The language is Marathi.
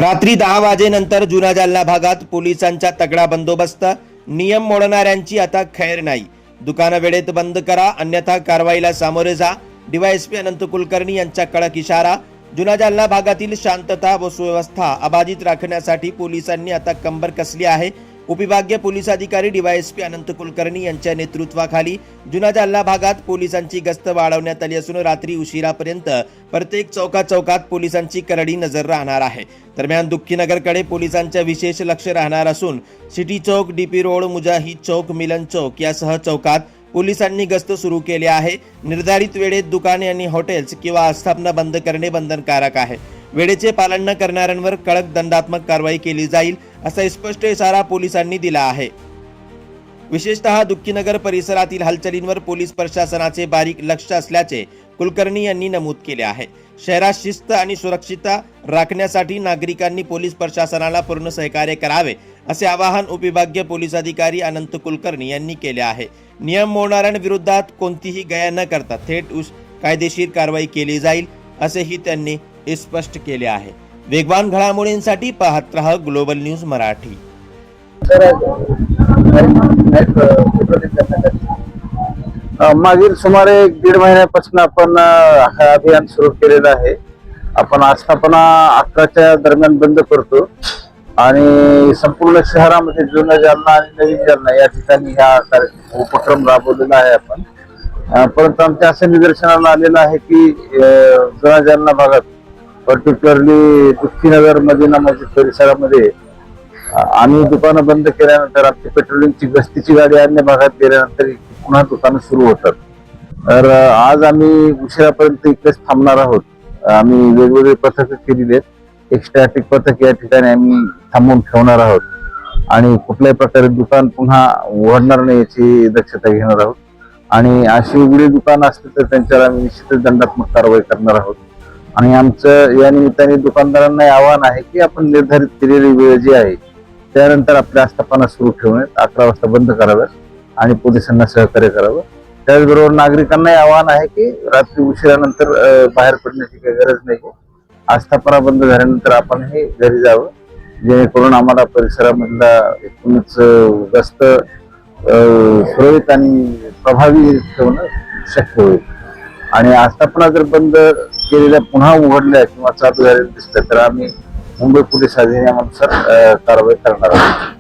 रात्री 10 वाजेनंतर जुना जालना भागात पोलिसांचा तगडा बंदोबस्त. नियम मोडणाऱ्यांची आता खैर नाही. दुकानं वेळेत बंद करा, अन्यथा कारवाईला सामोरे जा. डीवायएसपी अनंत कुलकर्णी यांचा कडक इशारा. जुना जालना भागातील शांतता व सुव्यवस्था अबाधित राखण्यासाठी पोलिसांनी आता कंबर कसली आहे. उपविभागीय पोलीस अधिकारी डीवायएसपी अनंत कुलकर्णी यांच्या नेतृत्वाखाली जुना जालना भागात पोलिसांची गस्त वाढवण्यात आली असून रात्री उशिरापर्यंत प्रत्येक चौकात पोलिसांची करडी नजर राहणार आहे. दरम्यान दुःखीनगरकडे पोलिसांचे विशेष लक्ष राहणार असून सिटी चौक, डीपी रोड, मुजाहिद चौक, मिलन चौक यासह चौकात पोलिसांनी गस्त सुरू केली आहे. निर्धारित वेळेत दुकाने आणि हॉटेल्स किंवा आस्थापना बंद करणे बंधनकारक आहे. वेळेचे पालन न करणाऱ्यांवर कडक दंडात्मक कारवाई केली जाईल असा स्पष्ट इशारा पोलिसांनी दिला आहे. विशेषतः दुःखीनगर परिसरातील हालचालींवर पोलीस प्रशासनाचे बारीक लक्ष असल्याचे कुलकर्णी यांनी नमूद केले आहे. शहरात शिस्त आणि सुरक्षितता राखण्यासाठी नागरिकांनी पोलीस प्रशासनाला पूर्ण सहकार्य करावे असे आवाहन उपविभागीय पोलीस अधिकारी अनंत कुलकर्णी यांनी केले आहे. नियम मोडणाऱ्यांविरोधात कोणतीही गया न करता थेट कायदेशीर कारवाई केली जाईल असेही त्यांनी स्पष्ट केले आहे. वेगवान घडामोडींसाठी पाहत रहा ग्लोबल न्यूज मराठी. मागील सुमारे 1.5 महिन्यापासून आपण हे अभियान सुरू केलेलं आहे. आपण आस्थापना 11च्या दरम्यान बंद करतो आणि संपूर्ण शहरामध्ये जुना जालना आणि नवीन जालना या ठिकाणी हा उपक्रम राबवलेला आहे आपण. परंतु आमच्या असं निदर्शनाला आलेलं आहे की जुना जालना भागात पर्टिक्युलरली दुःखीनगर, मदिना मस्जिद परिसरामध्ये आम्ही दुकानं बंद केल्यानंतर आमची पेट्रोलिंगची गस्तीची गाडी अन्य भागात गेल्यानंतर पुन्हा दुकानं सुरू होतात. तर आज आम्ही उशिरापर्यंत इकडेच थांबणार आहोत. आम्ही वेगवेगळे पथक केलेली आहेत. एक स्टॅटिक पथक या ठिकाणी आम्ही थांबवून ठेवणार आहोत आणि कुठल्याही प्रकारे दुकान पुन्हा उघडणार नाही याची दक्षता घेणार आहोत. आणि अशी उघडी दुकानं असतील तर त्यांच्यावर आम्ही निश्चितच दंडात्मक कारवाई करणार आहोत. आणि आमचं या निमित्ताने दुकानदारांना आवाहन आहे की आपण निर्धारित केलेली वेळ जी आहे त्यानंतर आपल्या आस्थापना सुरू ठेवण्यात 11 वाजता बंद कराव्यात आणि पोलिसांना सहकार्य करावं. त्याचबरोबर नागरिकांनाही आवाहन आहे की रात्री उशिरानंतर बाहेर पडण्याची काही गरज नाही. आस्थापना बंद झाल्यानंतर आपण हे घरी जावं, जेणेकरून आम्हाला परिसरामधला एकूणच गस्त सुरळीत आणि प्रभावी ठेवणं शक्य होईल. आणि आस्थापना जर बंद केलेल्या पुन्हा उघडल्या किंवा चालू झालेल्या दिसल्या तर आम्ही मुंबई पोलीस अधिनियमानुसार कारवाई करणार आहोत.